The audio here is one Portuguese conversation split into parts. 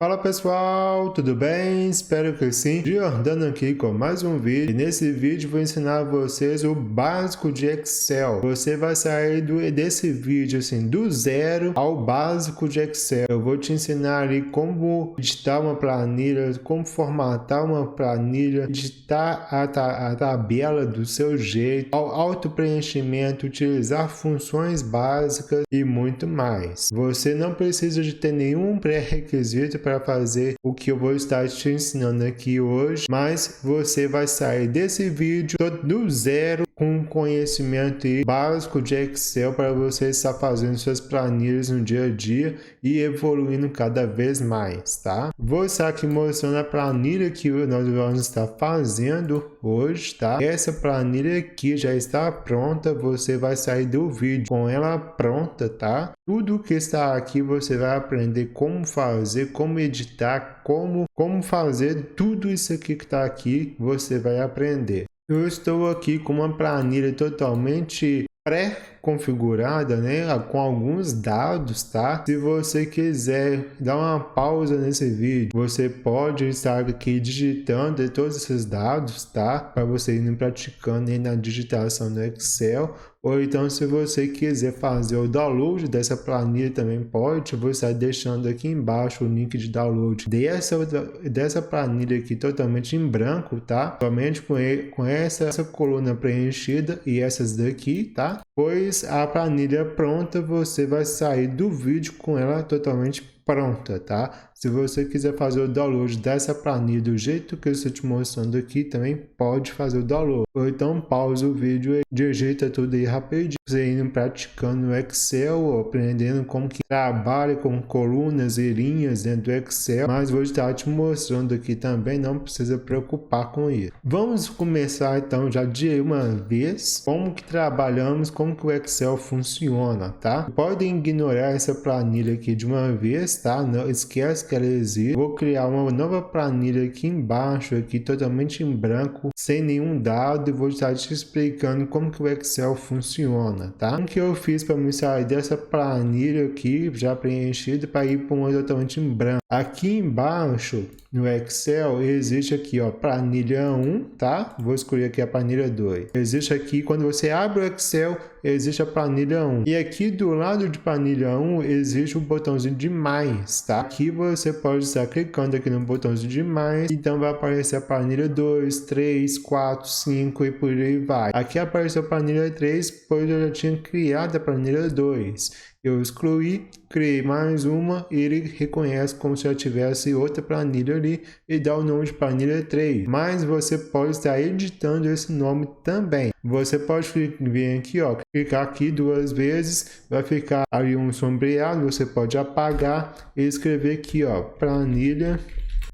Fala pessoal, tudo bem? Espero que sim. Giordano aqui com mais um vídeo. E nesse vídeo vou ensinar vocês o básico de Excel. Você vai sair desse vídeo assim do zero ao básico de Excel. Eu vou te ensinar ali como editar uma planilha, como formatar uma planilha, editar a tabela do seu jeito, ao auto preenchimento, utilizar funções básicas e muito mais. Você não precisa de ter nenhum pré-requisito para fazer o que eu vou estar te ensinando aqui hoje, mas você vai sair desse vídeo do zero com conhecimento básico de Excel para você estar fazendo suas planilhas no dia a dia e evoluindo cada vez mais, tá? Vou estar aqui mostrando a planilha que nós vamos estar fazendo hoje, tá? Essa planilha aqui já está pronta, você vai sair do vídeo com ela pronta, tá? Tudo que está aqui você vai aprender como fazer, como editar, como fazer tudo isso aqui que está aqui, você vai aprender. Eu estou aqui com uma planilha totalmente pré-configurada, né, com alguns dados, tá? Se você quiser dar uma pausa nesse vídeo, você pode estar aqui digitando todos esses dados, tá? Para você ir praticando aí na digitação no Excel. Ou então, se você quiser fazer o download dessa planilha, também pode. Eu vou estar deixando aqui embaixo o link de download dessa planilha aqui totalmente em branco, tá? Somente com essa coluna preenchida e essas daqui, tá? Pois a planilha pronta, você vai sair do vídeo com ela totalmente pronta, tá? Se você quiser fazer o download dessa planilha do jeito que eu estou te mostrando aqui, também pode fazer o download. Ou então pausa o vídeo e digita tudo aí rapidinho. Você indo praticando no Excel, aprendendo como que trabalha com colunas e linhas dentro do Excel. Mas vou estar te mostrando aqui também, não precisa preocupar com isso. Vamos começar então já de uma vez como que trabalhamos, como que o Excel funciona, tá? Podem ignorar essa planilha aqui de uma vez, tá? Não esquece que ela existe. Vou criar uma nova planilha aqui embaixo, aqui totalmente em branco, sem nenhum dado, e vou estar te explicando como que o Excel funciona, tá? Como que eu fiz para me sair dessa planilha aqui já preenchida para ir para uma totalmente em branco. Aqui embaixo no Excel existe aqui, ó, planilha 1, tá? Vou escolher aqui a planilha 2. Existe aqui, quando você abre o Excel, existe a planilha 1. E aqui do lado de planilha 1 existe o botãozinho de mais, tá? Aqui você pode estar clicando aqui no botãozinho de mais, então vai aparecer a planilha 2, 3, 4, 5 e por aí vai. Aqui apareceu a planilha 3, pois eu já tinha criado a planilha 2. Eu excluí, criei mais uma e ele reconhece como se já tivesse outra planilha ali e dá o nome de planilha 3. Mas você pode estar editando esse nome também. Você pode vir aqui, ó, clicar aqui duas vezes, vai ficar ali um sombreado, você pode apagar e escrever aqui, ó, planilha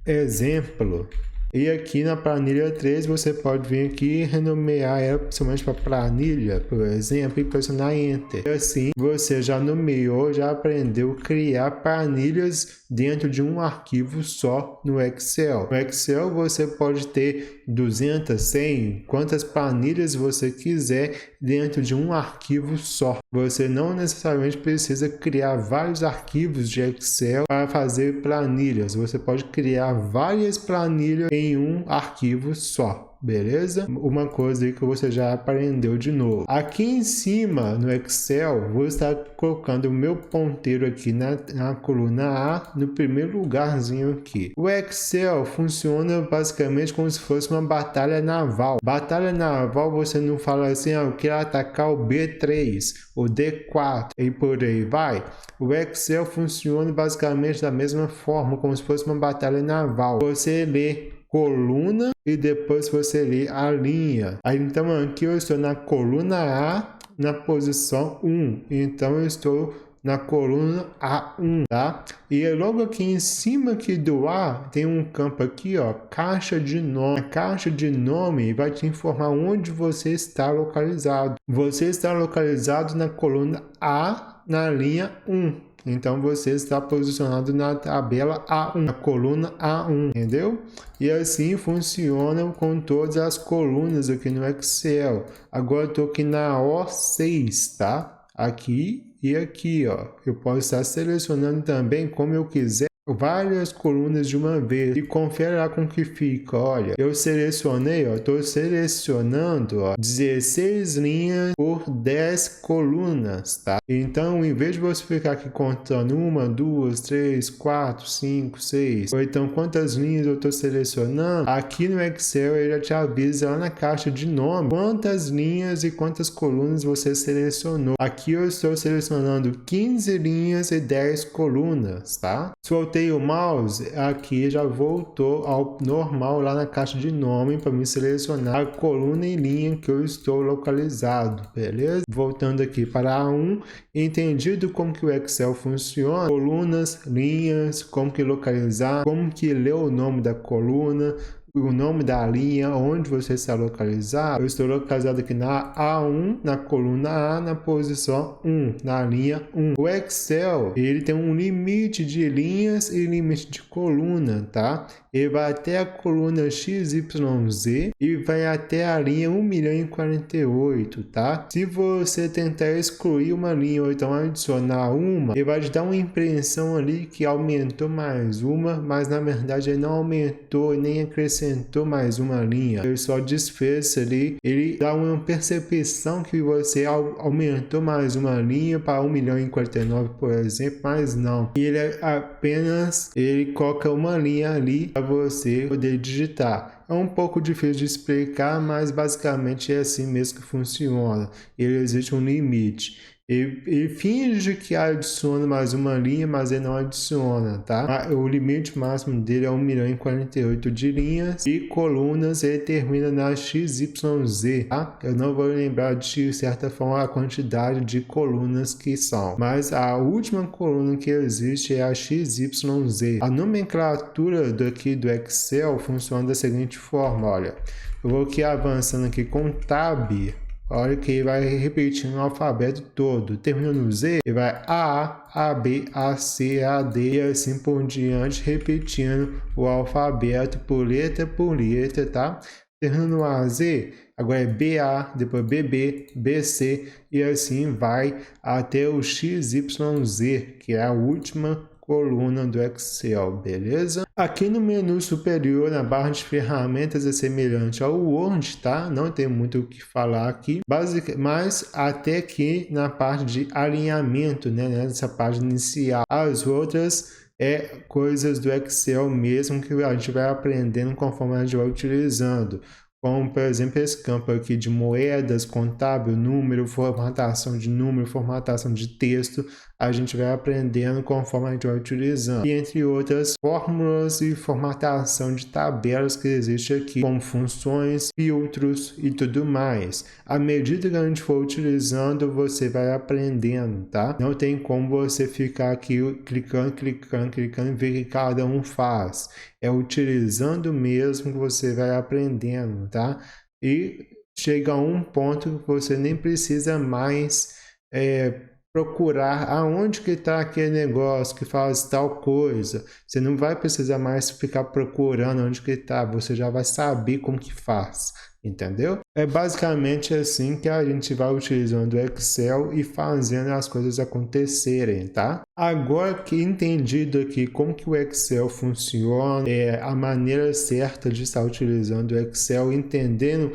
exemplo. E aqui na planilha 3 você pode vir aqui e renomear ela principalmente para planilha, por exemplo, e pressionar Enter. E assim você já nomeou, já aprendeu a criar planilhas dentro de um arquivo só no Excel. No Excel você pode ter 200, 100, quantas planilhas você quiser dentro de um arquivo só. Você não necessariamente precisa criar vários arquivos de Excel para fazer planilhas. Você pode criar várias planilhas em um arquivo só. Beleza? Uma coisa aí que você já aprendeu de novo. Aqui em cima no Excel, vou estar colocando o meu ponteiro aqui na coluna A, no primeiro lugarzinho aqui. O Excel funciona basicamente como se fosse uma batalha naval. Batalha naval, você não fala assim, eu quero atacar o B3, o D4 e por aí vai. O Excel funciona basicamente da mesma forma, como se fosse uma batalha naval. Você lê coluna e depois você lê a linha. Aí, então aqui eu estou na coluna A, na posição 1. Então eu estou na coluna A1, tá? E logo aqui em cima aqui do A tem um campo aqui, ó, caixa de nome. A caixa de nome vai te informar onde você está localizado. Você está localizado na coluna A, na linha 1. Então você está posicionado na tabela A1, na coluna A1, entendeu? E assim funciona com todas as colunas aqui no Excel. Agora eu estou aqui na O6, tá? Aqui e aqui, ó. Eu posso estar selecionando também como eu quiser várias colunas de uma vez e confere lá com que fica. Olha, eu selecionei, ó, tô selecionando, ó, 16 linhas por 10 colunas, tá? Então, em vez de você ficar aqui contando 1, 2, 3, 4, 5, 6, ou então quantas linhas eu tô selecionando, aqui no Excel ele já te avisa lá na caixa de nome quantas linhas e quantas colunas você selecionou. Aqui eu estou selecionando 15 linhas e 10 colunas, tá? Soltei o mouse, aqui já voltou ao normal lá na caixa de nome para me selecionar a coluna e linha que eu estou localizado, beleza? Voltando aqui para A1, entendido como que o Excel funciona, colunas, linhas, como que localizar, como que ler o nome da coluna, o nome da linha, onde você está localizado. Eu estou localizado aqui na A1, na coluna A, na posição 1, na linha 1. O Excel, ele tem um limite de linhas e limite de coluna, tá? Ele vai até a coluna XYZ e vai até a linha 1.048.000, tá? Se você tentar excluir uma linha ou então adicionar uma, ele vai te dar uma impressão ali que aumentou mais uma, mas na verdade ele não aumentou nem acrescentou mais uma linha. Ele só desfez ali, ele dá uma percepção que você aumentou mais uma linha para 1.049.000, por exemplo, mas não. Ele apenas coloca uma linha ali para você poder digitar. É um pouco difícil de explicar, mas basicamente é assim mesmo que funciona. Ele existe um limite. Ele finge que adiciona mais uma linha, mas ele não adiciona, tá? O limite máximo dele é 1.048.000 de linhas e colunas, ele termina na XYZ, tá? Eu não vou lembrar de certa forma a quantidade de colunas que são, mas a última coluna que existe é a XYZ. A nomenclatura daqui do Excel funciona da seguinte forma, olha. Eu vou aqui avançando aqui com Tab. Olha que ele vai repetindo o alfabeto todo. Terminando no Z, ele vai A, A, B, A, C, A, D e assim por diante, repetindo o alfabeto por letra, tá? Terminando no A, Z, agora é BA, depois BB, BC e assim vai até o XYZ, que é a última coluna do Excel, beleza? Aqui no menu superior, na barra de ferramentas, é semelhante ao Word, tá? Não tem muito o que falar aqui, mas até aqui na parte de alinhamento, né? Nessa página inicial. As outras coisas do Excel mesmo que a gente vai aprendendo conforme a gente vai utilizando. Como, por exemplo, esse campo aqui de moedas, contábil, número, formatação de número, formatação de texto, a gente vai aprendendo conforme a gente vai utilizando. E entre outras fórmulas e formatação de tabelas que existe aqui, como funções, filtros e tudo mais. À medida que a gente for utilizando, você vai aprendendo, tá? Não tem como você ficar aqui clicando e ver o que cada um faz. É utilizando mesmo que você vai aprendendo, tá? E chega a um ponto que você nem precisa mais procurar aonde que está aquele negócio que faz tal coisa. Você não vai precisar mais ficar procurando onde que está, você já vai saber como que faz, entendeu? É basicamente assim que a gente vai utilizando o Excel e fazendo as coisas acontecerem, tá? Agora que entendido aqui como que o Excel funciona, a maneira certa de estar utilizando o Excel, entendendo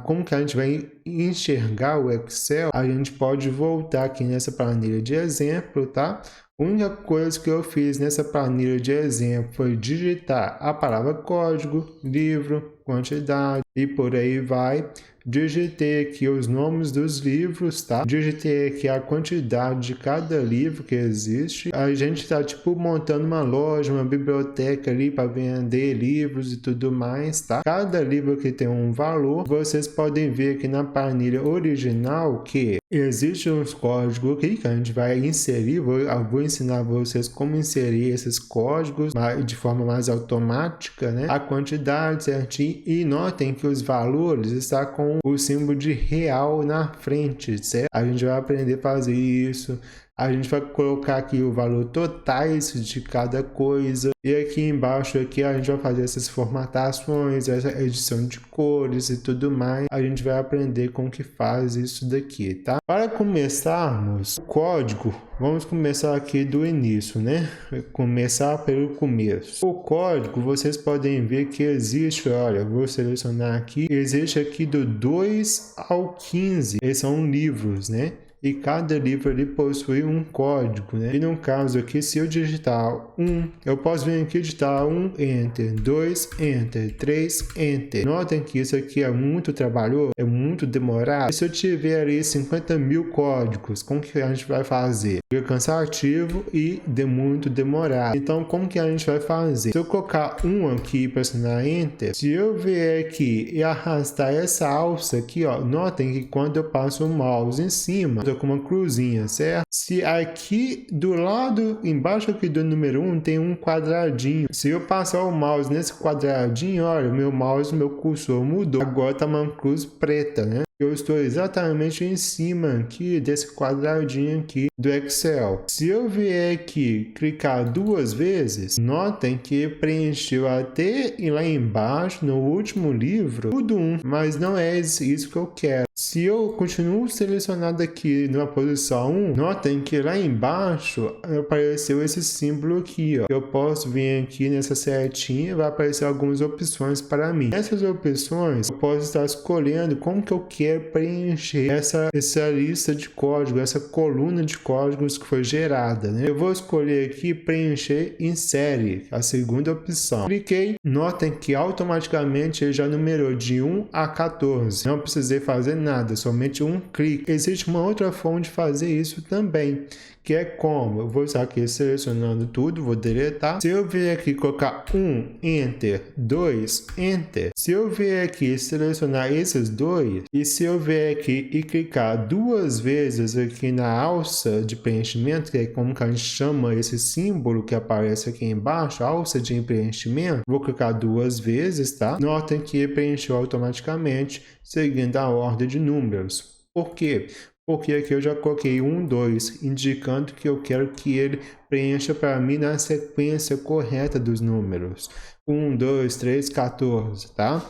como que a gente vai enxergar o Excel, a gente pode voltar aqui nessa planilha de exemplo, tá? A única coisa que eu fiz nessa planilha de exemplo foi digitar a palavra código, livro, quantidade e por aí vai. Digitei aqui os nomes dos livros, tá? Digitei aqui a quantidade de cada livro que existe. A gente tá tipo montando uma loja, uma biblioteca ali para vender livros e tudo mais, tá? Cada livro aqui tem um valor. Vocês podem ver aqui na planilha original que existem uns códigos aqui que a gente vai inserir. Eu vou ensinar vocês como inserir esses códigos de forma mais automática, né? A quantidade certinho. E notem que os valores estão com o símbolo de real na frente, certo? A gente vai aprender a fazer isso. A gente vai colocar aqui o valor totais de cada coisa. E aqui embaixo aqui a gente vai fazer essas formatações, essa edição de cores e tudo mais. A gente vai aprender como que faz isso daqui, tá? Para começarmos o código, vamos começar aqui do início, né? Começar pelo começo. O código, vocês podem ver que existe, olha, vou selecionar aqui, existe aqui do 2 ao 15. Esses são livros, né? E cada livro ali possui um código, né? E no caso aqui, se eu digitar 1, eu posso vir aqui digitar 1, Enter, 2, Enter, 3, Enter. Notem que isso aqui é muito trabalhoso, é muito demorado. E se eu tiver ali 50 mil códigos, como que a gente vai fazer? Fica cansativo e muito demorado. Então, como que a gente vai fazer? Se eu colocar 1 aqui e pressionar Enter, se eu vier aqui e arrastar essa alça aqui, ó, notem que quando eu passo o mouse em cima, com uma cruzinha, certo? Se aqui do lado, embaixo aqui do número 1, tem um quadradinho. Se eu passar o mouse nesse quadradinho, olha, meu cursor mudou. Agora tá uma cruz preta, né? Eu estou exatamente em cima aqui desse quadradinho aqui do Excel. Se eu vier aqui clicar 2 vezes, notem que preencheu até lá embaixo, no último livro, tudo 1, mas não é isso que eu quero. Se eu continuo selecionado aqui na posição 1, notem que lá embaixo apareceu esse símbolo aqui, ó. Eu posso vir aqui nessa setinha e vai aparecer algumas opções para mim. Essas opções eu posso estar escolhendo como que eu quero preencher essa lista de código, essa coluna de códigos que foi gerada, né? Eu vou escolher aqui preencher em série, a segunda opção. Cliquei, notem que automaticamente ele já numerou de 1 a 14. Não precisei fazer nada, somente um clique. Existe uma outra forma de fazer isso também, que é como? Eu vou estar aqui selecionando tudo, vou deletar. Se eu vier aqui colocar 1, Enter, 2, Enter. Se eu vier aqui selecionar esses dois, e se eu vier aqui e clicar 2 vezes aqui na alça de preenchimento, que é como que a gente chama esse símbolo que aparece aqui embaixo, alça de preenchimento, vou clicar 2 vezes, tá? Notem que preencheu automaticamente, seguindo a ordem de números. Por quê? Porque aqui eu já coloquei 1, 2, indicando que eu quero que ele preencha para mim na sequência correta dos números. 1, 2, 3, 14, tá?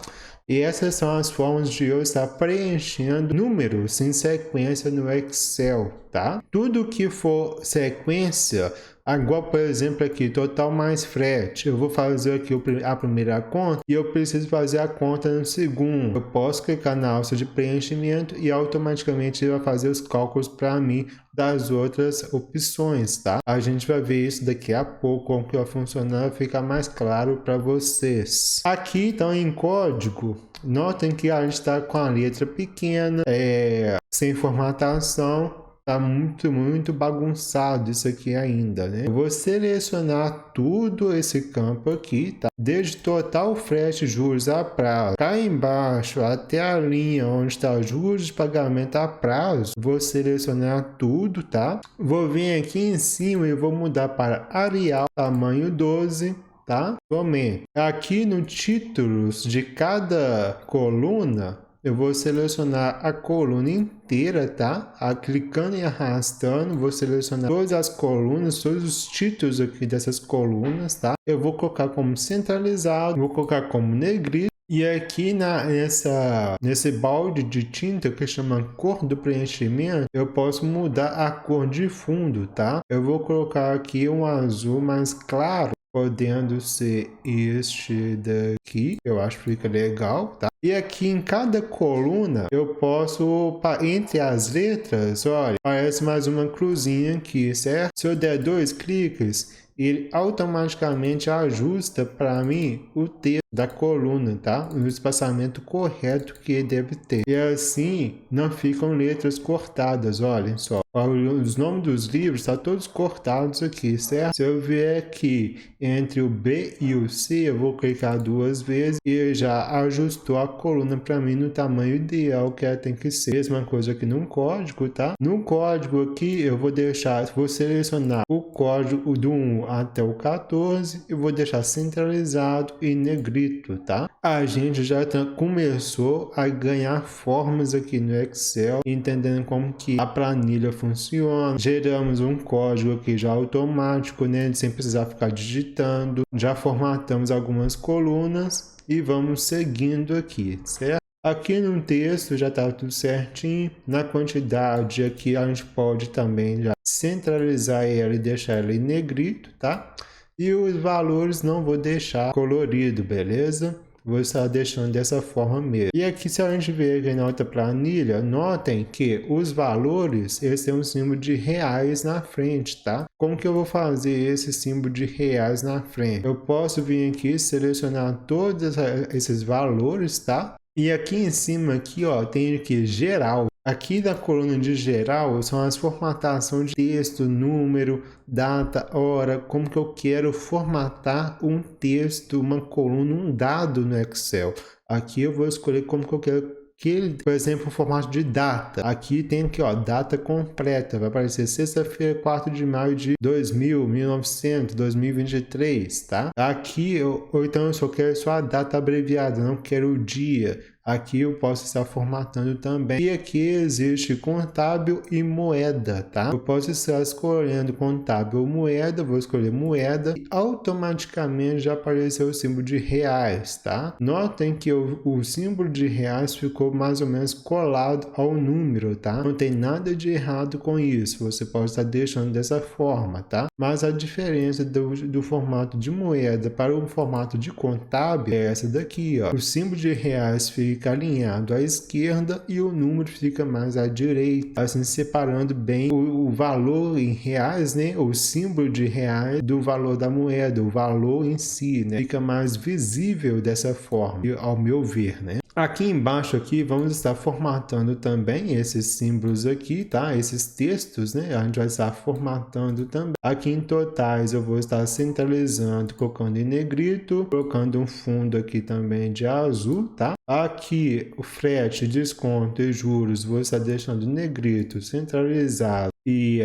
E essas são as formas de eu estar preenchendo números em sequência no Excel, tá? Tudo que for sequência, agora, por exemplo, aqui, total mais frete, eu vou fazer aqui a primeira conta e eu preciso fazer a conta no segundo. Eu posso clicar na alça de preenchimento e automaticamente ele vai fazer os cálculos para mim das outras opções, tá? A gente vai ver isso daqui a pouco, como que vai funcionar, fica mais claro para vocês. Aqui, então, em código, notem que a gente está com a letra pequena, sem formatação. Tá muito bagunçado isso aqui ainda, né? Eu vou selecionar tudo esse campo aqui, tá? Desde total frete, juros a prazo, cá embaixo até a linha onde está juros de pagamento a prazo, vou selecionar tudo, tá? Vou vir aqui em cima e vou mudar para Arial, tamanho 12. Tá? Somente aqui no títulos de cada coluna, eu vou selecionar a coluna inteira, tá? Clicando e arrastando, vou selecionar todas as colunas, todos os títulos aqui dessas colunas, tá? Eu vou colocar como centralizado, vou colocar como negrito. E aqui nesse balde de tinta que chama cor do preenchimento, eu posso mudar a cor de fundo, tá? Eu vou colocar aqui um azul mais claro, podendo ser este daqui, eu acho que fica legal, tá? E aqui em cada coluna eu posso, entre as letras, olha, aparece mais uma cruzinha aqui, certo? Se eu der 2 cliques, ele automaticamente ajusta para mim o texto da coluna, tá? O espaçamento correto que ele deve ter. E assim não ficam letras cortadas, olhem só. Os nomes dos livros estão todos cortados aqui, certo? Se eu vier aqui entre o B e o C, eu vou clicar 2 vezes e ele já ajustou a coluna para mim no tamanho ideal que ela tem que ser. Mesma coisa aqui no código, tá? No código aqui eu vou selecionar o código do 1 até o 14 e vou deixar centralizado e negrito. negrito, tá? A gente já começou a ganhar formas aqui no Excel, entendendo como que a planilha funciona. Geramos um código aqui já automático, né? Sem precisar ficar digitando. Já formatamos algumas colunas e vamos seguindo aqui, certo? Aqui no texto já está tudo certinho. Na quantidade aqui a gente pode também já centralizar ela e deixar ela em negrito, tá? E os valores não vou deixar colorido, beleza? Vou estar deixando dessa forma mesmo. E aqui, se a gente ver aqui na outra planilha, notem que os valores, eles têm um símbolo de reais na frente, tá? Como que eu vou fazer esse símbolo de reais na frente? Eu posso vir aqui, selecionar todos esses valores, tá? E aqui em cima, aqui, ó, tem aqui geral. Aqui da coluna de geral são as formatações de texto, número, data, hora, como que eu quero formatar um texto, uma coluna, um dado no Excel. Aqui eu vou escolher como que eu quero que, por exemplo, o formato de data. Aqui tem aqui, ó, data completa. Vai aparecer sexta-feira, 4 de maio de 1900, 2023, tá? Aqui, ou então eu só quero só a data abreviada, não quero o dia. Aqui eu posso estar formatando também. E aqui existe contábil e moeda, tá? Eu posso estar escolhendo contábil ou moeda, vou escolher moeda e automaticamente já apareceu o símbolo de reais, tá? Notem que o símbolo de reais ficou mais ou menos colado ao número, tá? Não tem nada de errado com isso, você pode estar deixando dessa forma, tá? Mas a diferença do formato de moeda para o formato de contábil é essa daqui, ó. O símbolo de reais fica alinhado à esquerda e o número fica mais à direita, assim separando bem o valor em reais, né, o símbolo de reais do valor da moeda, o valor em si, né, fica mais visível dessa forma, ao meu ver, né. Aqui embaixo aqui vamos estar formatando também esses símbolos aqui, tá? Esses textos, né? A gente vai estar formatando também. Aqui em totais eu vou estar centralizando, colocando em negrito, colocando um fundo aqui também de azul, tá? Aqui o frete, desconto e juros vou estar deixando negrito, centralizado e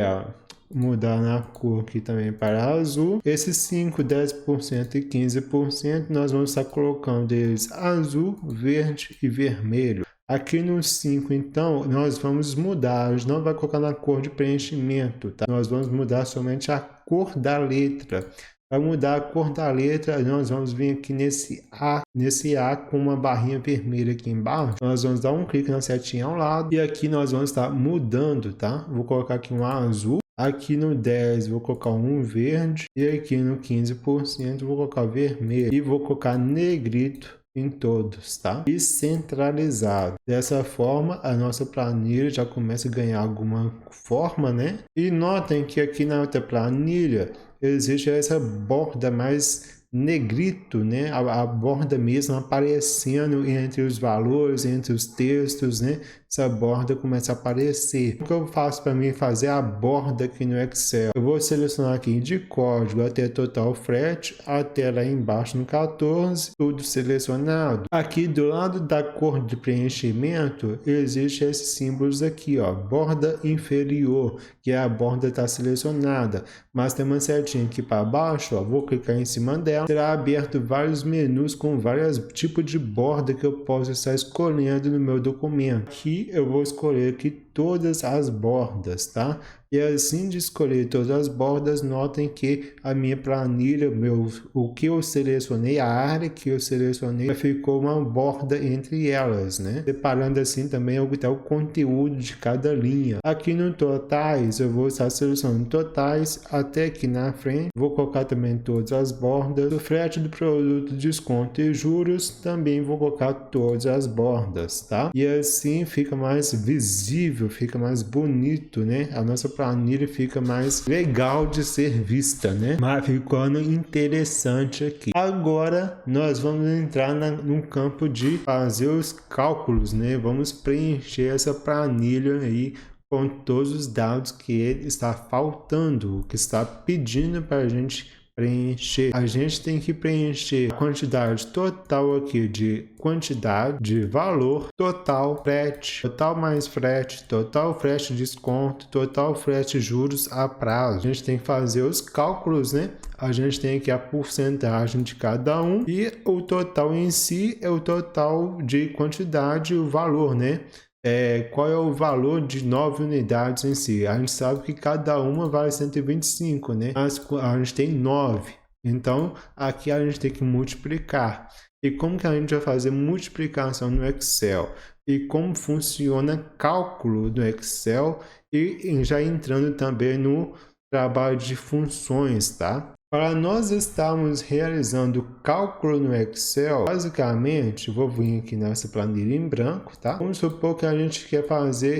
mudar na cor aqui também para azul. Esses 5, 10% e 15% nós vamos estar colocando eles azul, verde e vermelho. Aqui no 5, então, nós vamos mudar, a gente não vai colocar na cor de preenchimento, tá? Nós vamos mudar somente a cor da letra. Para mudar a cor da letra, nós vamos vir aqui nesse A com uma barrinha vermelha aqui embaixo. Nós vamos dar um clique na setinha ao lado e aqui nós vamos estar mudando, tá? Vou colocar aqui um azul. Aqui no 10 vou colocar um verde e aqui no 15% vou colocar vermelho e vou colocar negrito em todos, tá? E centralizado. Dessa forma, a nossa planilha já começa a ganhar alguma forma, né? E notem que aqui na outra planilha existe essa borda mais negrito, né? A borda mesmo aparecendo entre os valores, entre os textos, né? Essa borda começa a aparecer. O que eu faço para mim fazer a borda aqui no Excel? Eu vou selecionar aqui de código até total frete, até lá embaixo no 14, tudo selecionado. Aqui do lado da cor de preenchimento, existe esses símbolos aqui, ó, borda inferior, que a borda está selecionada, mas tem uma setinha aqui para baixo, ó, vou clicar em cima dela, será aberto vários menus com vários tipos de borda que eu posso estar escolhendo no meu documento. Aqui eu vou escolher aqui todas as bordas, tá? E assim de escolher todas as bordas, notem que a minha planilha, o que eu selecionei, a área que eu selecionei, ficou uma borda entre elas, né? Separando assim também o conteúdo de cada linha. Aqui no totais, eu vou estar selecionando totais até aqui na frente. Vou colocar também todas as bordas. O frete do produto, desconto e juros, também vou colocar todas as bordas, tá? E assim fica mais visível, fica mais bonito, né? A nossa planilha fica mais legal de ser vista, né? Mas ficando interessante aqui. Agora nós vamos entrar no campo de fazer os cálculos, né? Vamos preencher essa planilha aí com todos os dados que ele está faltando, que está pedindo para a gente preencher. A gente tem que preencher a quantidade total aqui de quantidade, de valor, total frete, total mais frete, total frete desconto, total frete juros a prazo. A gente tem que fazer os cálculos, né? A gente tem aqui a porcentagem de cada um e o total em si é o total de quantidade e o valor, né? Qual é o valor de 9 unidades em si? A gente sabe que cada uma vale 125, né? Mas a gente tem 9. Então, aqui a gente tem que multiplicar. E como que a gente vai fazer multiplicação no Excel? E como funciona cálculo do Excel? E já entrando também no trabalho de funções, tá? Para nós estarmos realizando cálculo no Excel, basicamente, vou vir aqui nessa planilha em branco, tá? Vamos supor que a gente quer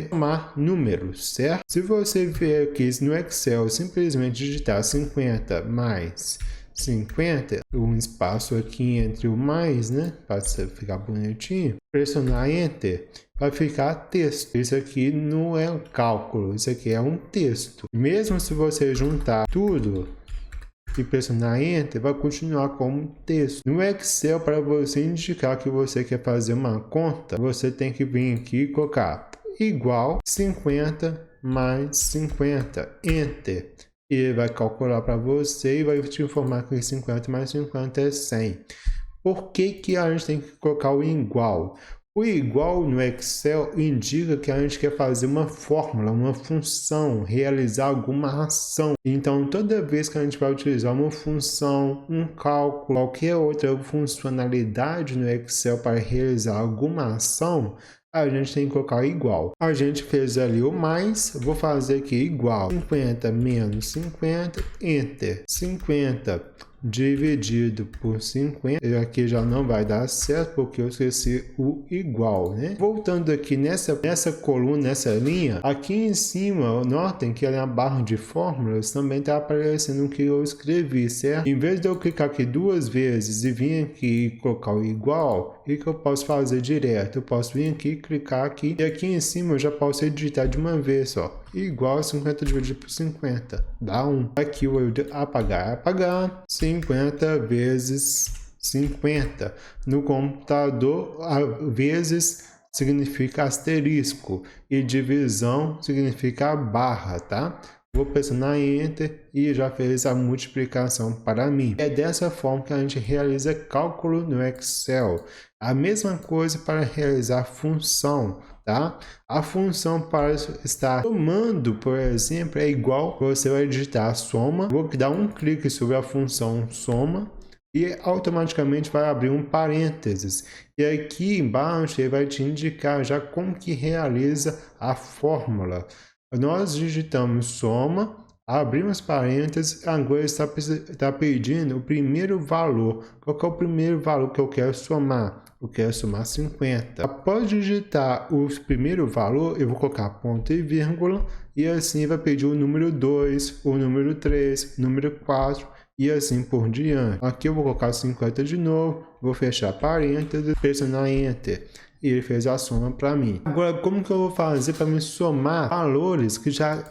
somar números, certo? Se você vier aqui no Excel, simplesmente digitar 50 mais 50, um espaço aqui entre o mais, né? Para ficar bonitinho. Pressionar Enter, vai ficar texto. Isso aqui não é um cálculo, isso aqui é um texto. Mesmo se você juntar tudo e pressionar Enter, vai continuar como texto. No Excel, para você indicar que você quer fazer uma conta, você tem que vir aqui e colocar igual 50 mais 50, Enter. E ele vai calcular para você e vai te informar que 50 mais 50 é 100. Por que a gente tem que colocar o igual? O igual no Excel indica que a gente quer fazer uma fórmula, uma função, realizar alguma ação. Então, toda vez que a gente vai utilizar uma função, um cálculo, qualquer outra funcionalidade no Excel para realizar alguma ação, a gente tem que colocar igual. A gente fez ali o mais, vou fazer aqui igual. 50 menos 50, Enter. 50 dividido por 50, aqui já não vai dar certo porque eu esqueci o igual, né? Voltando aqui nessa coluna, nessa linha, aqui em cima, notem que na barra de fórmulas também está aparecendo o que eu escrevi, certo? Em vez de eu clicar aqui duas vezes e vir aqui e colocar o igual, o que eu posso fazer direto? Eu posso vir aqui, clicar aqui, e aqui em cima eu já posso editar de uma vez, ó. Igual 50 dividido por 50, dá 1. Aqui o apagar, 50 vezes 50. No computador, vezes significa asterisco e divisão significa barra, tá? Vou pressionar Enter e já fez a multiplicação para mim. É dessa forma que a gente realiza cálculo no Excel. A mesma coisa para realizar função, tá? A função para estar somando, por exemplo, é igual, você vai digitar soma, vou dar um clique sobre a função soma e automaticamente vai abrir um parênteses. E aqui embaixo ele vai te indicar já como que realiza a fórmula. Nós digitamos soma, abrimos parênteses, agora está pedindo o primeiro valor. Qual que é o primeiro valor que eu quero somar? Eu quero somar 50. Após digitar o primeiro valor, eu vou colocar ponto e vírgula, e assim vai pedir o número 2, o número 3, o número 4, e assim por diante. Aqui eu vou colocar 50 de novo, vou fechar parênteses, pressionar Enter. E ele fez a soma para mim. Agora, como que eu vou fazer para me somar valores que já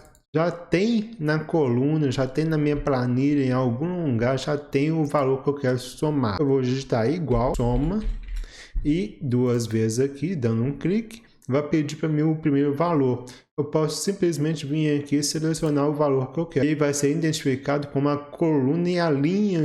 tem na coluna, já tem na minha planilha, em algum lugar já tem o valor que eu quero somar? Eu vou digitar igual, soma, e duas vezes aqui, dando um clique, vai pedir para mim o primeiro valor. Eu posso simplesmente vir aqui e selecionar o valor que eu quero. E vai ser identificado como a coluna e a linha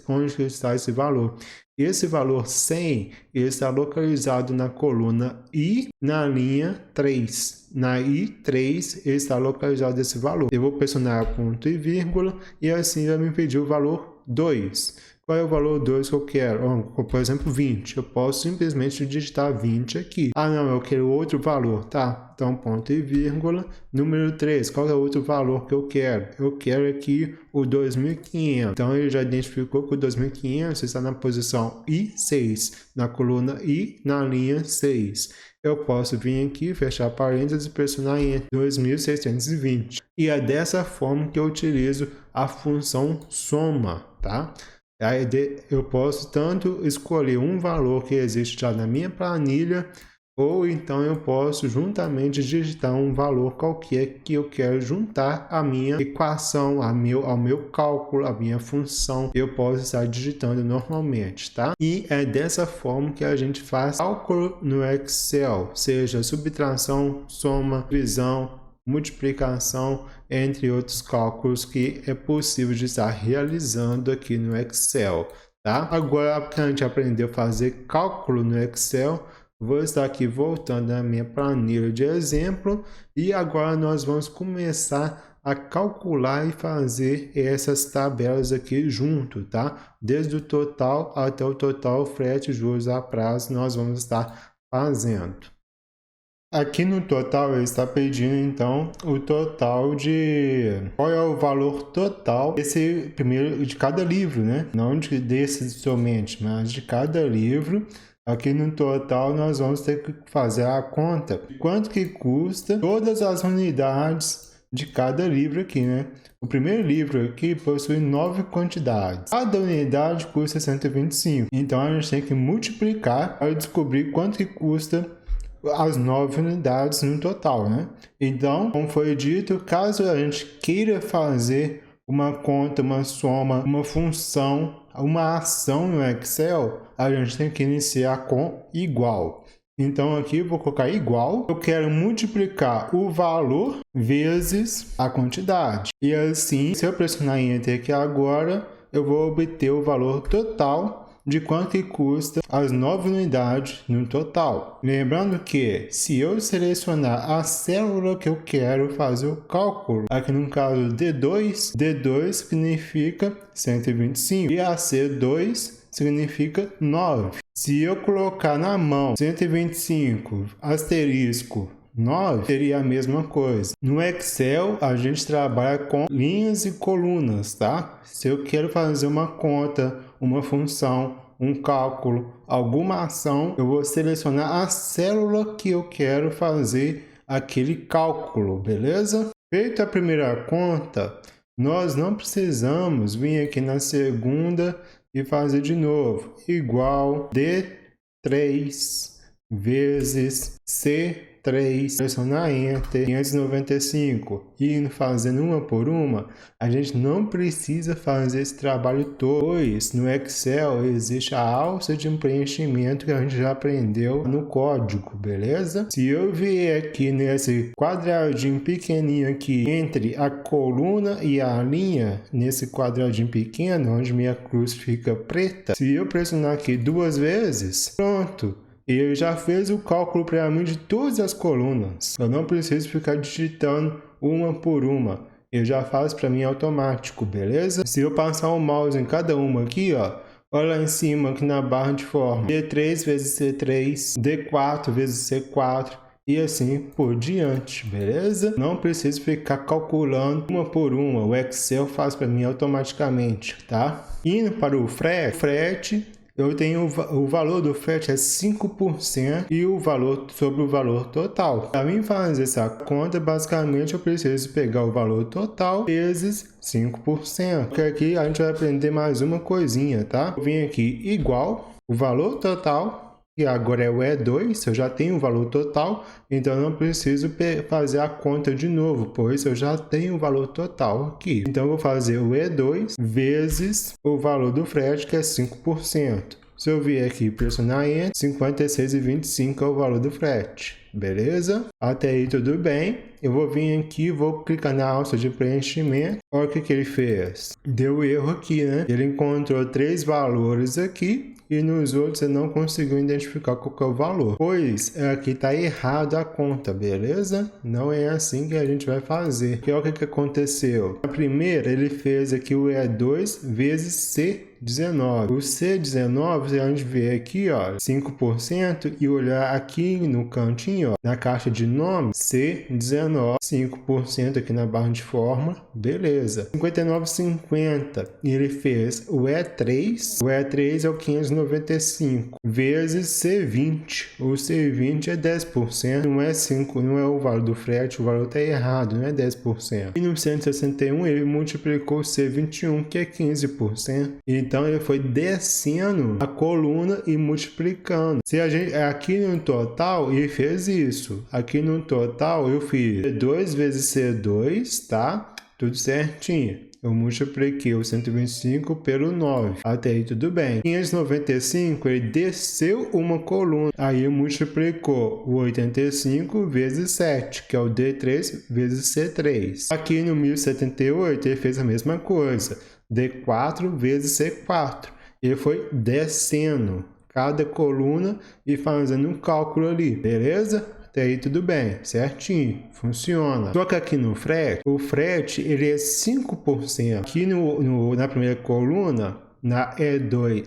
onde está esse valor. Esse valor 100 ele está localizado na coluna I, na linha 3. Na I3 ele está localizado esse valor. Eu vou pressionar ponto e vírgula e assim vai me pedir o valor 2. Qual é o valor 2 que eu quero? Por exemplo, 20. Eu posso simplesmente digitar 20 aqui. Ah, não, eu quero outro valor. Tá, então ponto e vírgula. Número 3, qual é o outro valor que eu quero? Eu quero aqui o 2.500. Então, ele já identificou que o 2.500 está na posição I6, na coluna I, na linha 6. Eu posso vir aqui, fechar parênteses e pressionar em 2.620. E é dessa forma que eu utilizo a função soma, tá? Aí eu posso tanto escolher um valor que existe já na minha planilha, ou então eu posso juntamente digitar um valor qualquer que eu quero juntar à minha equação, ao meu cálculo, à minha função. Eu posso estar digitando normalmente, tá? E é dessa forma que a gente faz cálculo no Excel, seja subtração, soma, divisão, multiplicação, entre outros cálculos que é possível de estar realizando aqui no Excel, tá? Agora que a gente aprendeu a fazer cálculo no Excel, vou estar aqui voltando na minha planilha de exemplo e agora nós vamos começar a calcular e fazer essas tabelas aqui junto, tá? Desde o total até o total frete, juros a prazo, nós vamos estar fazendo. Aqui no total ele está pedindo então o total de qual é o valor total desse primeiro de cada livro, né? Não desse somente, mas de cada livro. Aqui no total nós vamos ter que fazer a conta de quanto que custa todas as unidades de cada livro aqui, né? O primeiro livro aqui possui 9 quantidades. Cada unidade custa 125. Então a gente tem que multiplicar para descobrir quanto que custa as 9 unidades no total, né? Então, como foi dito, caso a gente queira fazer uma conta, uma soma, uma função, uma ação no Excel, a gente tem que iniciar com igual. Então aqui eu vou colocar igual, eu quero multiplicar o valor vezes a quantidade. E assim, se eu pressionar Enter aqui agora, eu vou obter o valor total de quanto que custa as 9 unidades no total. Lembrando que se eu selecionar a célula que eu quero fazer o cálculo, aqui no caso D2, D2 significa 125 e a C2 significa 9. Se eu colocar na mão 125 asterisco 9 seria a mesma coisa. No Excel, a gente trabalha com linhas e colunas, tá? Se eu quero fazer uma conta, uma função, um cálculo, alguma ação, eu vou selecionar a célula que eu quero fazer aquele cálculo, beleza? Feita a primeira conta, nós não precisamos vir aqui na segunda e fazer de novo. Igual D3 vezes C3, pressionar Enter, 595, e indo fazendo uma por uma, a gente não precisa fazer esse trabalho todo, pois no Excel existe a alça de preenchimento que a gente já aprendeu no código, beleza? Se eu vier aqui nesse quadradinho pequenininho aqui, entre a coluna e a linha, nesse quadradinho pequeno, onde minha cruz fica preta, se eu pressionar aqui 2 vezes, pronto! Ele já fez o cálculo para mim de todas as colunas. Eu não preciso ficar digitando uma por uma. Ele já faz para mim automático, beleza? Se eu passar o mouse em cada uma aqui, ó, olha lá em cima aqui na barra de forma. D3 vezes C3, D4 vezes C4 e assim por diante, beleza? Não preciso ficar calculando uma por uma. O Excel faz para mim automaticamente, tá? Indo para o frete, eu tenho o valor do frete é 5% e o valor sobre o valor total. Para mim fazer essa conta, basicamente eu preciso pegar o valor total vezes 5%. Porque aqui a gente vai aprender mais uma coisinha, tá? Eu vim aqui igual o valor total, que agora é o E2, eu já tenho o valor total, então eu não preciso fazer a conta de novo, pois eu já tenho o valor total aqui. Então eu vou fazer o E2 vezes o valor do frete, que é 5%. Se eu vier aqui pressionar Enter, 56,25 é o valor do frete, beleza? Até aí tudo bem. Eu vou vir aqui, vou clicar na alça de preenchimento. Olha o que ele fez. Deu erro aqui, né? Ele encontrou 3 valores aqui e nos outros ele não conseguiu identificar qual que é o valor, pois aqui está errado a conta, beleza? Não é assim que a gente vai fazer. Porque olha o que aconteceu. A primeira ele fez aqui o E2 vezes C19. O C19, se a gente ver aqui, ó, 5% e olhar aqui no cantinho, ó, na caixa de nome, C19, 5% aqui na barra de forma, beleza. 59,50 e ele fez o E3 é o 595 vezes C20. O C20 é 10%, não é 5, não é o valor do frete, o valor está errado, não é 10%. E no 161 ele multiplicou o C21, que é 15%. Então Então ele foi descendo a coluna e multiplicando. Se a gente aqui no total ele fez isso. Aqui no total eu fiz C2 vezes C2, tá? Tudo certinho. Eu multipliquei o 125 pelo 9. Até aí tudo bem. 595, ele desceu uma coluna. Aí multiplicou o 85 vezes 7, que é o D3 vezes C3. Aqui no 1078, ele fez a mesma coisa. D4 vezes C4. Ele foi descendo cada coluna e fazendo um cálculo ali, beleza? Até aí tudo bem, certinho, funciona. Só que aqui no frete, o frete ele é 5%. Aqui na primeira coluna, na E2,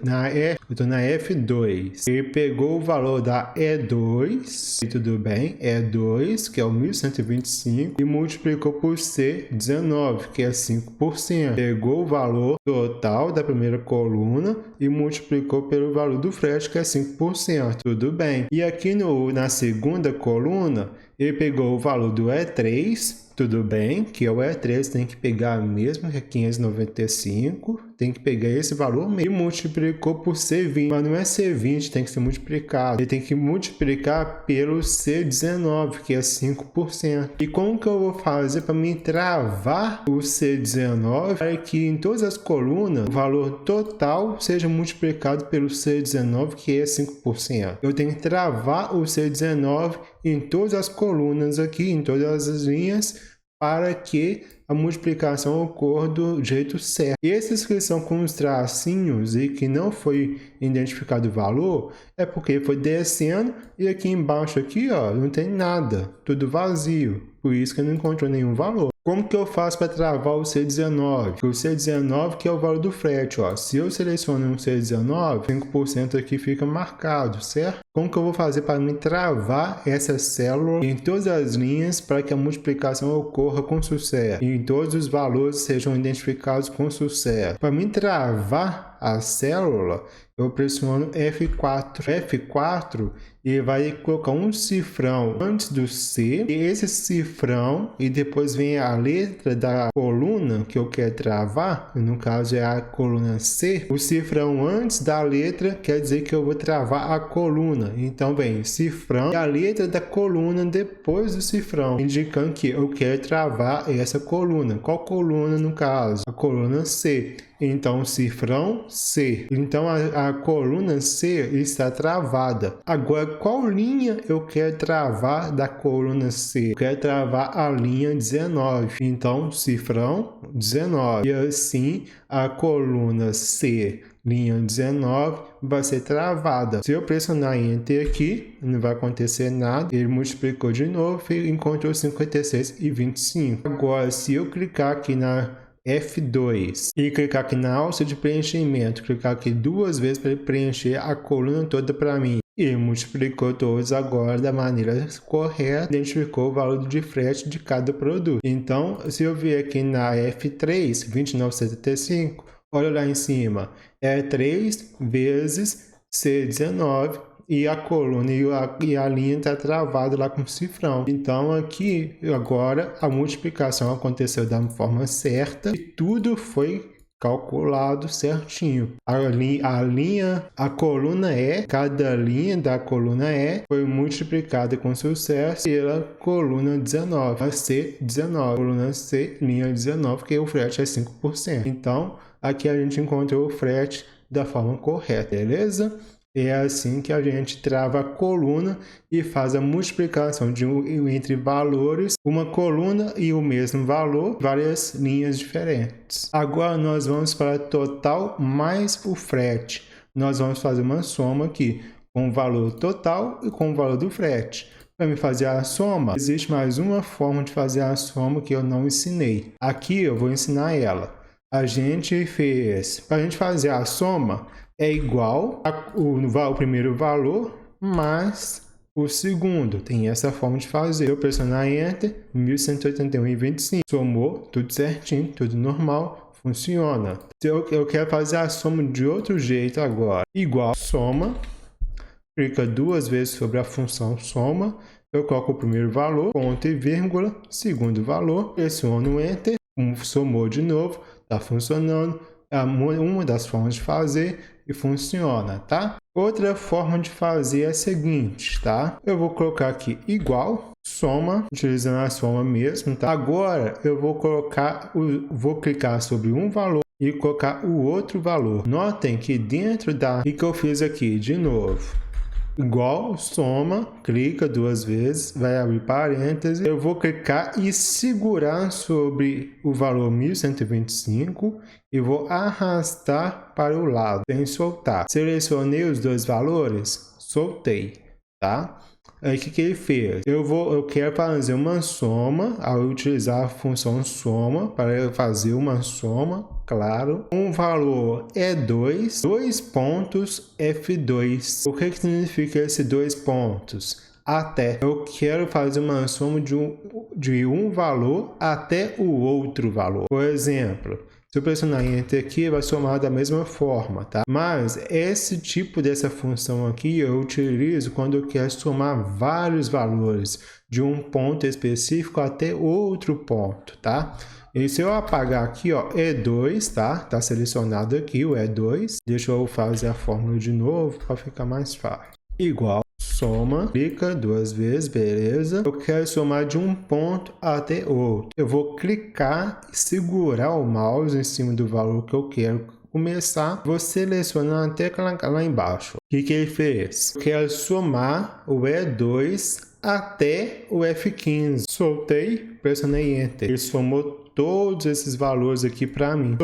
eu tô na F2. Ele pegou o valor da E2, e tudo bem, E2, que é o 1125, e multiplicou por C19, que é 5%. Pegou o valor total da primeira coluna e multiplicou pelo valor do frete, que é 5%. Tudo bem. E aqui na segunda coluna, ele pegou o valor do E3, tudo bem, que é o E3, tem que pegar mesmo, que é 595, tem que pegar esse valor mesmo, e multiplicou por C20, mas não é C20, tem que ser multiplicado, ele tem que multiplicar pelo C19, que é 5%. E como que eu vou fazer para me travar o C19 para que em todas as colunas o valor total seja multiplicado pelo C19, que é 5%? Eu tenho que travar o C19 em todas as colunas aqui, em todas as linhas, para que a multiplicação ocorra do jeito certo. E esses que são com os tracinhos e que não foi identificado o valor, é porque foi descendo e aqui embaixo aqui, ó, não tem nada, tudo vazio. Por isso que não encontrou nenhum valor. Como que eu faço para travar o C19? O C19 que é o valor do frete, ó. Se eu seleciono um C19, 5% aqui fica marcado, certo? Como que eu vou fazer para me travar essa célula em todas as linhas para que a multiplicação ocorra com sucesso e em todos os valores sejam identificados com sucesso? Para me travar a célula, eu pressiono F4. F4 e vai colocar um cifrão antes do C, e esse cifrão, e depois vem a letra da coluna que eu quero travar, no caso é a coluna C. O cifrão antes da letra quer dizer que eu vou travar a coluna. Então vem cifrão e a letra da coluna depois do cifrão, indicando que eu quero travar essa coluna. Qual coluna no caso? A coluna C. Então, cifrão C. Então, a coluna C está travada. Agora, qual linha eu quero travar da coluna C? Eu quero travar a linha 19. Então, cifrão 19. E assim, a coluna C, linha 19, vai ser travada. Se eu pressionar Enter aqui, não vai acontecer nada. Ele multiplicou de novo e encontrou 56 e 25. Agora, se eu clicar aqui na F2 e clicar aqui na alça de preenchimento, clicar aqui duas vezes para ele preencher a coluna toda para mim. E multiplicou todos agora da maneira correta, identificou o valor de frete de cada produto. Então, se eu vier aqui na F3, 29,75, olha lá em cima, é 3 vezes C19, e a coluna e a linha está travada lá com o cifrão. Então aqui agora a multiplicação aconteceu da forma certa e tudo foi calculado certinho. A coluna E, cada linha da coluna E foi multiplicada com sucesso pela coluna 19, a C19, coluna C, linha 19, que o frete é 5%. Então aqui a gente encontrou o frete da forma correta, beleza? É assim que a gente trava a coluna e faz a multiplicação entre valores, uma coluna e o mesmo valor, várias linhas diferentes. Agora nós vamos para total mais o frete. Nós vamos fazer uma soma aqui com o valor total e com o valor do frete. Para me fazer a soma, existe mais uma forma de fazer a soma que eu não ensinei. Aqui eu vou ensinar ela. A gente fez, para a gente fazer a soma, é igual o primeiro valor mais o segundo. Tem essa forma de fazer. Eu pressionar Enter, 1181,25. Somou, tudo certinho, tudo normal, funciona. Eu quero fazer a soma de outro jeito agora. Igual, soma, clica duas vezes sobre a função soma. Eu coloco o primeiro valor, ponto e vírgula, segundo valor, pressiono Enter, somou de novo, está funcionando. uma das formas de fazer e funciona, tá? Outra forma de fazer é a seguinte, tá? Eu vou colocar aqui igual, soma, utilizando a soma mesmo, tá? Agora eu vou clicar sobre um valor e colocar o outro valor. Notem que dentro que eu fiz aqui, de novo, igual, soma, clica 2 vezes, vai abrir parênteses, eu vou clicar e segurar sobre o valor 1125 e vou arrastar para o lado, sem soltar. Selecionei os 2 valores, soltei, tá? Aí o que ele fez? Eu quero fazer uma soma, ao utilizar a função soma, para fazer uma soma, claro. Um valor é 2 pontos F2. O que significa esses 2 pontos? Até. Eu quero fazer uma soma de um valor até o outro valor. Por exemplo, se eu pressionar Enter aqui, vai somar da mesma forma, tá? Mas esse tipo dessa função aqui eu utilizo quando eu quero somar vários valores de um ponto específico até outro ponto, tá? E se eu apagar aqui, ó, E2, tá? Tá selecionado aqui o E2. Deixa eu fazer a fórmula de novo para ficar mais fácil. Igual. Soma, clica 2 vezes, beleza. Eu quero somar de um ponto até outro. Eu vou clicar e segurar o mouse em cima do valor que eu quero começar. Vou selecionar até lá embaixo. O que ele fez? Eu quero somar o E2 até o F15. Soltei, pressionei Enter. Ele somou todos esses valores aqui para mim.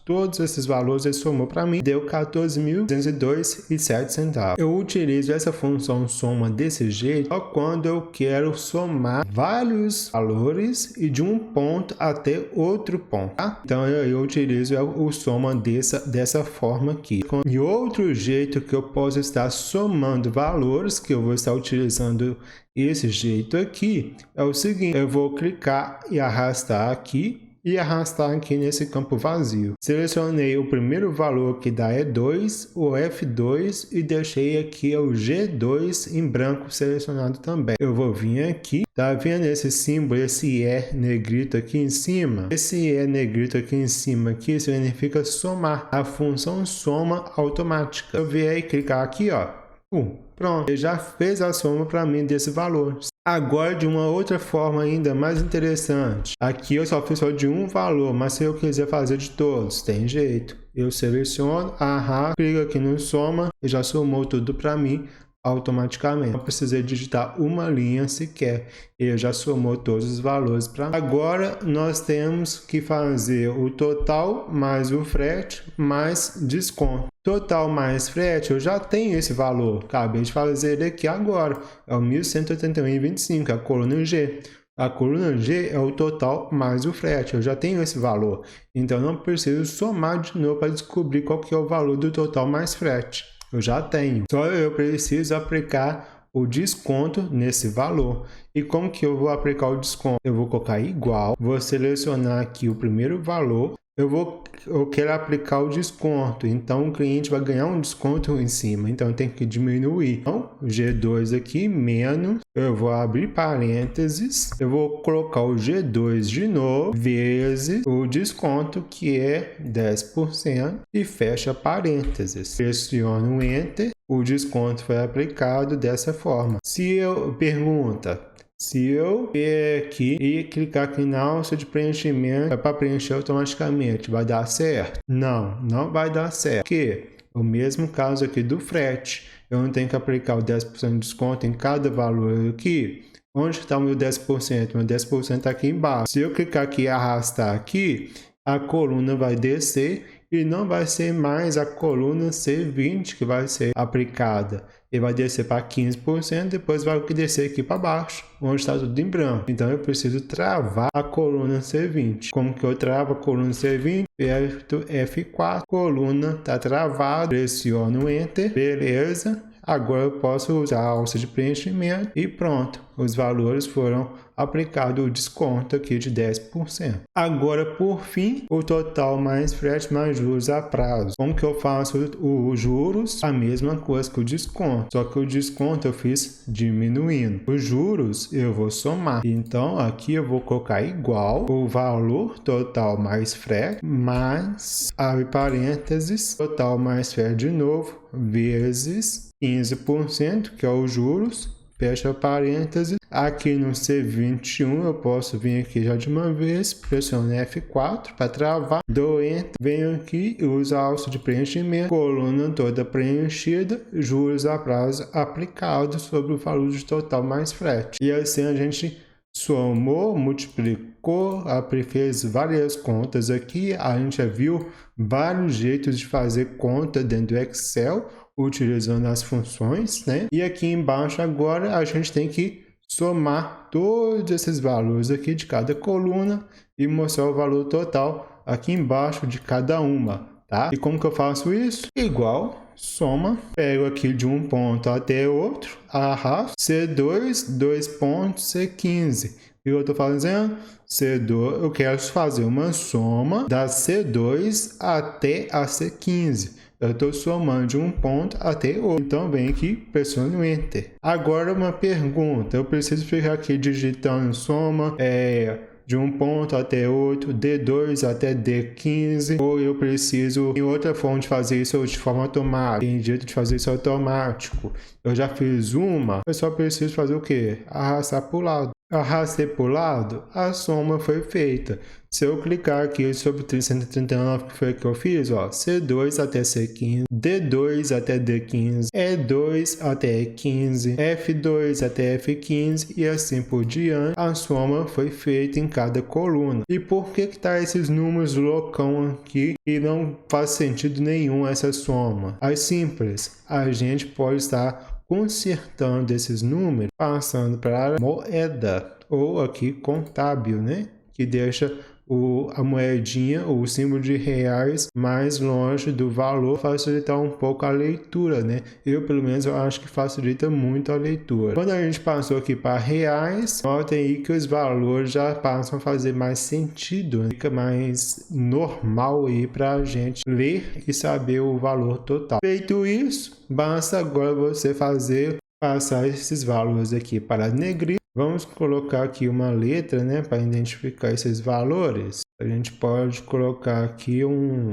Todos esses valores ele somou para mim, deu 14.202,07 centavos. Eu utilizo essa função soma desse jeito só quando eu quero somar vários valores e de um ponto até outro ponto, tá? Então eu utilizo o soma dessa forma aqui. E outro jeito que eu posso estar somando valores, que eu vou estar utilizando esse jeito aqui, é o seguinte: eu vou clicar e arrastar aqui e arrastar aqui nesse campo vazio. Selecionei o primeiro valor que dá E2, o F2 e deixei aqui o G2 em branco selecionado também. Eu vou vir aqui, tá vendo esse símbolo, esse E negrito aqui em cima? Esse E negrito aqui em cima aqui significa somar, a função soma automática. Eu vier e clicar aqui, ó. Pronto, ele já fez a soma para mim desse valor. Agora, de uma outra forma ainda mais interessante. Aqui eu só fiz só de um valor, mas se eu quiser fazer de todos, tem jeito. Eu seleciono, arrasto, clico aqui no soma e já somou tudo para mim automaticamente. Não precisei digitar uma linha sequer. Ele já somou todos os valores para mim. Agora nós temos que fazer o total mais o frete mais desconto. Total mais frete, eu já tenho esse valor. Acabei de fazer ele aqui agora. É o 1.181,25, a coluna G. A coluna G é o total mais o frete. Eu já tenho esse valor. Então não preciso somar de novo para descobrir qual que é o valor do total mais frete. Eu já tenho. Só eu preciso aplicar o desconto nesse valor. E como que eu vou aplicar o desconto? Eu vou colocar igual. Vou selecionar aqui o primeiro valor. Eu quero aplicar o desconto, então o cliente vai ganhar um desconto em cima, então eu tenho que diminuir. Então, G2 aqui, menos, eu vou abrir parênteses, eu vou colocar o G2 de novo, vezes o desconto, que é 10%, e fecha parênteses. Pressiono Enter, o desconto foi aplicado dessa forma. Se eu vier aqui e clicar aqui na alça de preenchimento para preencher automaticamente, vai dar certo? Não, não vai dar certo. Porque o mesmo caso aqui do frete, eu não tenho que aplicar o 10% de desconto em cada valor aqui. Onde está o meu 10%? Meu 10% está aqui embaixo. Se eu clicar aqui e arrastar aqui, a coluna vai descer e não vai ser mais a coluna C20 que vai ser aplicada. Ele vai descer para 15%, depois vai descer aqui para baixo, onde está tudo em branco. Então eu preciso travar a coluna C20. Como que eu travo a coluna C20? Aperto F4, coluna está travada, pressiono Enter, beleza. Agora eu posso usar a alça de preenchimento e pronto. os valores foram aplicado o desconto aqui de 10%. Agora, por fim, o total mais frete mais juros a prazo. Como que eu faço os juros? A mesma coisa que o desconto, só que o desconto eu fiz diminuindo. Os juros eu vou somar. Então, aqui eu vou colocar igual o valor total mais frete, mais, abre parênteses, total mais frete de novo, vezes 15%, que é os juros, fecha parênteses. Aqui no C21 eu posso vir aqui já de uma vez, pressiono F4 para travar, dou Enter, venho aqui e uso a alça de preenchimento, coluna toda preenchida, juros a prazo aplicados sobre o valor de total mais frete. E assim a gente somou, multiplicou, fez várias contas aqui, a gente já viu vários jeitos de fazer conta dentro do Excel, utilizando as funções, né? E aqui embaixo agora a gente tem que somar todos esses valores aqui de cada coluna e mostrar o valor total aqui embaixo de cada uma, tá? E como que eu faço isso? Igual, soma, pego aqui de um ponto até outro, arrasto, C2, 2 pontos, C15. E eu estou fazendo C2, eu quero fazer uma soma da C2 até a C15. Eu estou somando de um ponto até outro. Então, vem aqui, pressiono Enter. Agora, uma pergunta. Eu preciso ficar aqui digitando soma de um ponto até outro, D2 até D15. Ou eu preciso, em outra forma de fazer isso de forma automática. Tem jeito de fazer isso automático. Eu já fiz uma. Eu só preciso fazer o quê? Arrastar para o lado. Arrastei para o lado, a soma foi feita. Se eu clicar aqui sobre 139, que foi o que eu fiz, ó, C2 até C15, D2 até D15, E2 até E15, F2 até F15 e assim por diante, a soma foi feita em cada coluna. E por que tá esses números loucão aqui e não faz sentido nenhum essa soma? É simples, a gente pode estar consertando esses números, passando para a moeda, ou aqui contábil, né? Que deixa a moedinha, ou o símbolo de reais, mais longe do valor, facilitar um pouco a leitura, né? Eu, pelo menos, eu acho que facilita muito a leitura. Quando a gente passou aqui para reais, notem aí que os valores já passam a fazer mais sentido, né? Fica mais normal aí para a gente ler e saber o valor total. Feito isso, basta agora você passar esses valores aqui para negrito. Vamos colocar aqui uma letra, né, para identificar esses valores. A gente pode colocar aqui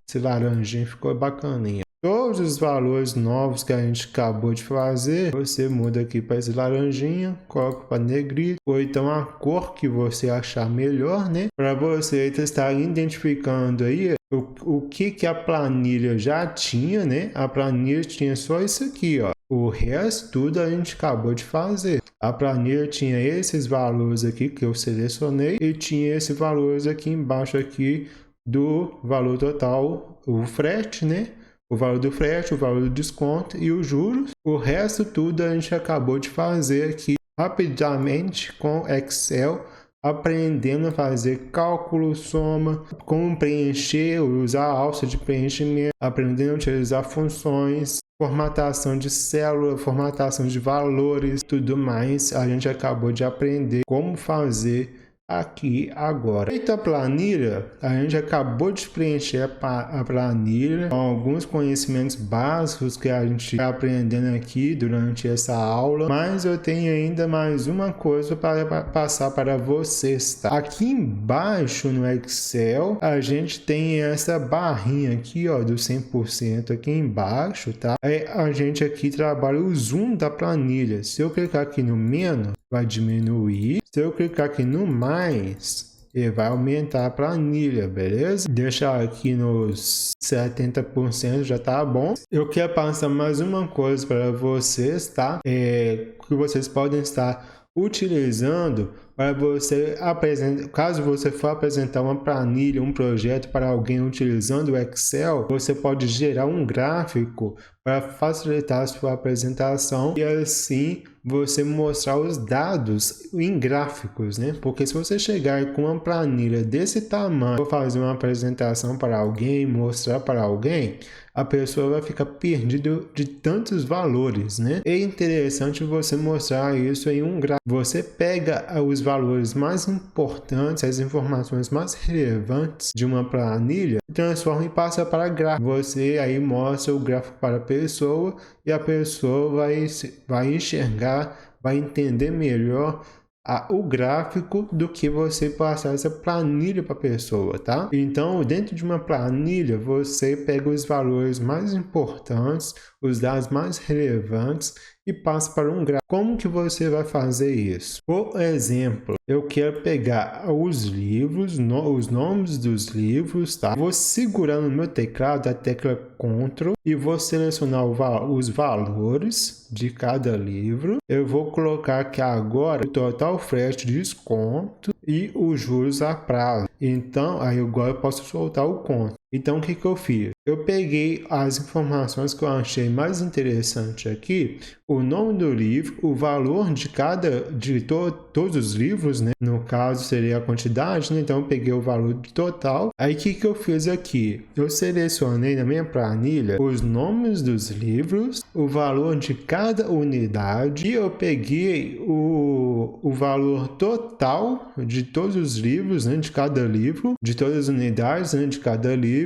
esse laranjinho, ficou bacaninha. Todos os valores novos que a gente acabou de fazer, você muda aqui para esse laranjinha, coloca para negrito, ou então a cor que você achar melhor, né, para você estar identificando aí o que a planilha já tinha, né? A planilha tinha só isso aqui, ó. O resto tudo a gente acabou de fazer. A planilha tinha esses valores aqui que eu selecionei e tinha esses valores aqui embaixo aqui do valor total, o frete, né? O valor do frete, o valor do desconto e os juros. O resto tudo a gente acabou de fazer aqui rapidamente com Excel, aprendendo a fazer cálculo, soma, como preencher, usar a alça de preenchimento, aprendendo a utilizar funções, formatação de célula, formatação de valores, tudo mais. A gente acabou de aprender como fazer aqui agora. Feita a planilha, a gente acabou de preencher a planilha com alguns conhecimentos básicos que a gente está aprendendo aqui durante essa aula, mas eu tenho ainda mais uma coisa para passar para vocês, tá? Aqui embaixo no Excel, a gente tem essa barrinha aqui, ó, do 100% aqui embaixo, tá? A gente aqui trabalha o zoom da planilha. Se eu clicar aqui no menos, vai diminuir. Se eu clicar aqui no mais, ele vai aumentar a planilha, beleza? Deixar aqui nos 70% já tá bom. Eu quero passar mais uma coisa para vocês, tá? Que vocês podem estar utilizando para você apresentar, caso você for apresentar uma planilha, um projeto para alguém utilizando o Excel, você pode gerar um gráfico para facilitar a sua apresentação e assim você mostrar os dados em gráficos, né? Porque se você chegar com uma planilha desse tamanho, for fazer uma apresentação para alguém, mostrar para alguém, a pessoa vai ficar perdida de tantos valores, né? É interessante você mostrar isso em um gráfico. Você pega os valores mais importantes, as informações mais relevantes de uma planilha, transforma e passa para gráfico. Você aí mostra o gráfico para a pessoa e a pessoa vai enxergar, vai entender melhor o gráfico do que você passar essa planilha para a pessoa, tá? Então, dentro de uma planilha, você pega os valores mais importantes, os dados mais relevantes e passa para um gráfico. Como que você vai fazer isso? Por exemplo, eu quero pegar os livros, os nomes dos livros, tá? Vou segurar no meu teclado a tecla Ctrl e vou selecionar os valores de cada livro. Eu vou colocar aqui agora o total frete de desconto e os juros a prazo. Então, aí agora eu posso soltar o conto. Então, o que eu fiz? Eu peguei as informações que eu achei mais interessante aqui, o nome do livro, o valor de todos os livros, né? No caso, seria a quantidade, né? Então, eu peguei o valor total. Aí, o que eu fiz aqui? Eu selecionei na minha planilha os nomes dos livros, o valor de cada unidade e eu peguei o valor total de todos os livros, né? De cada livro, de todas as unidades, né? De cada livro,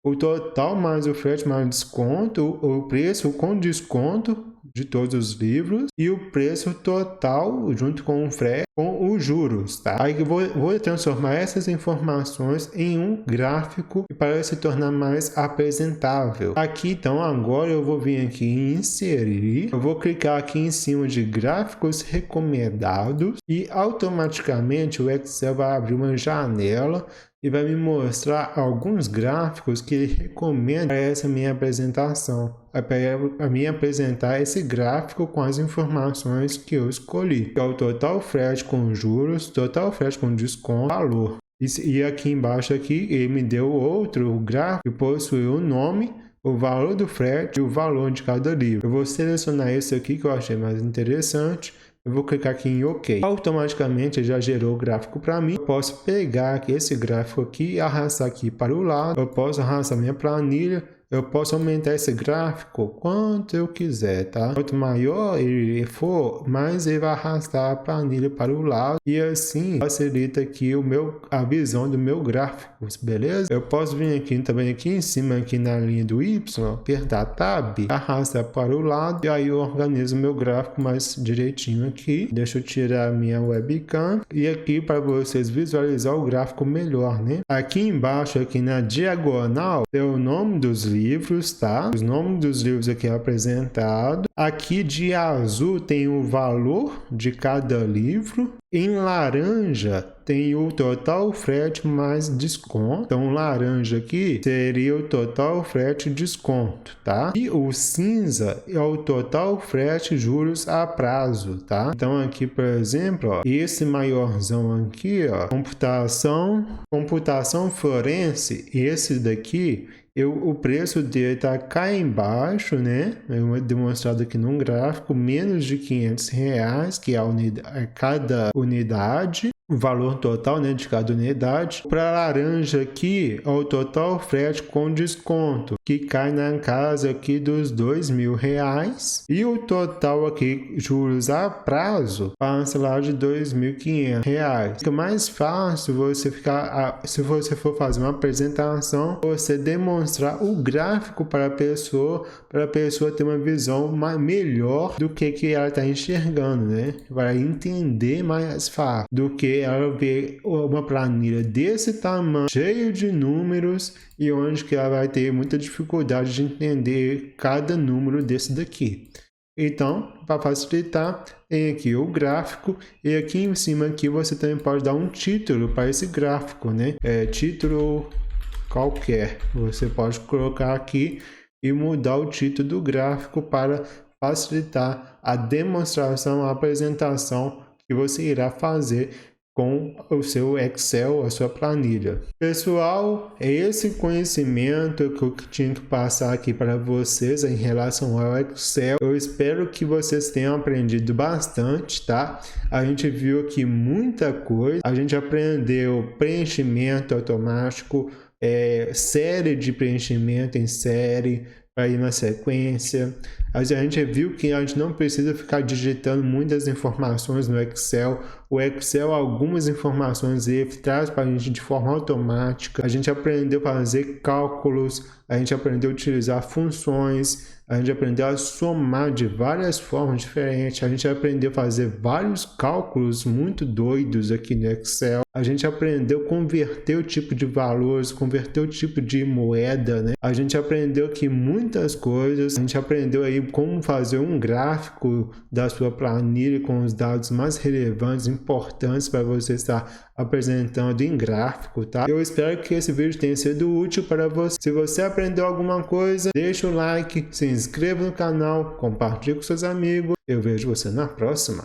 o total mais o frete mais desconto, o preço com desconto de todos os livros e o preço total junto com o frete com os juros, tá? Aí eu vou transformar essas informações em um gráfico para se tornar mais apresentável. Aqui então agora eu vou vir aqui em inserir, eu vou clicar aqui em cima de gráficos recomendados e automaticamente o Excel vai abrir uma janela e vai me mostrar alguns gráficos que ele recomenda para essa minha apresentação, para me apresentar esse gráfico com as informações que eu escolhi, que é o total frete com juros, total frete com desconto, valor. E aqui embaixo aqui ele me deu outro gráfico que possui o nome, o valor do frete e o valor de cada livro. Eu vou selecionar esse aqui que eu achei mais interessante. Eu vou clicar aqui em OK. Automaticamente já gerou o gráfico para mim. Eu posso pegar aqui esse gráfico aqui e arrastar aqui para o lado. Eu posso arrastar minha planilha. Eu posso aumentar esse gráfico quanto eu quiser, tá? Quanto maior ele for, mais ele vai arrastar a planilha para o lado e assim facilita aqui a visão do meu gráfico, beleza? Eu posso vir aqui também aqui em cima, aqui na linha do Y, apertar Tab, arrastar para o lado e aí eu organizo o meu gráfico mais direitinho aqui. Deixa eu tirar a minha webcam e aqui para vocês visualizar o gráfico melhor, né? Aqui embaixo, aqui na diagonal, é o nome dos livros, tá? Os nomes dos livros aqui apresentado. Aqui de azul tem o valor de cada livro. Em laranja tem o total frete mais desconto. Então, laranja aqui seria o total frete desconto, tá? E o cinza é o total frete juros a prazo, tá? Então, aqui, por exemplo, ó, esse maiorzão aqui, ó, computação forense, esse daqui, o preço dele está cá embaixo, né? É demonstrado aqui num gráfico, menos de R$500, que é cada unidade. O valor total, né, de cada unidade. Para laranja aqui, é o total frete com desconto, que cai na casa aqui dos R$2.000. E o total aqui, juros a prazo, passa lá de R$2.500. Fica mais fácil você se você for fazer uma apresentação, você demonstrar o gráfico para a pessoa ter uma visão melhor do que ela está enxergando, né? Vai entender mais fácil do que ela ver uma planilha desse tamanho, cheio de números, e onde que ela vai ter muita dificuldade de entender cada número desse daqui. Então, para facilitar, tem aqui o gráfico e aqui em cima aqui você também pode dar um título para esse gráfico, né? Título qualquer. Você pode colocar aqui e mudar o título do gráfico para facilitar a demonstração, a apresentação que você irá fazer com o seu Excel, a sua planilha. Pessoal, é esse conhecimento que eu tinha que passar aqui para vocês em relação ao Excel. Eu espero que vocês tenham aprendido bastante, tá? A gente viu aqui muita coisa. A gente aprendeu preenchimento automático, série de preenchimento em série, para ir na sequência. A gente viu que a gente não precisa ficar digitando muitas informações no Excel. O Excel, algumas informações ele traz para a gente de forma automática. A gente aprendeu a fazer cálculos, a gente aprendeu a utilizar funções, a gente aprendeu a somar de várias formas diferentes, a gente aprendeu a fazer vários cálculos muito doidos aqui no Excel. A gente aprendeu a converter o tipo de valores, converter o tipo de moeda, né? A gente aprendeu aqui muitas coisas. A gente aprendeu aí como fazer um gráfico da sua planilha com os dados mais relevantes, importantes para você estar apresentando em gráfico, tá? Eu espero que esse vídeo tenha sido útil para você. Se você aprendeu alguma coisa, deixa o like, se inscreva no canal, compartilhe com seus amigos. Eu vejo você na próxima.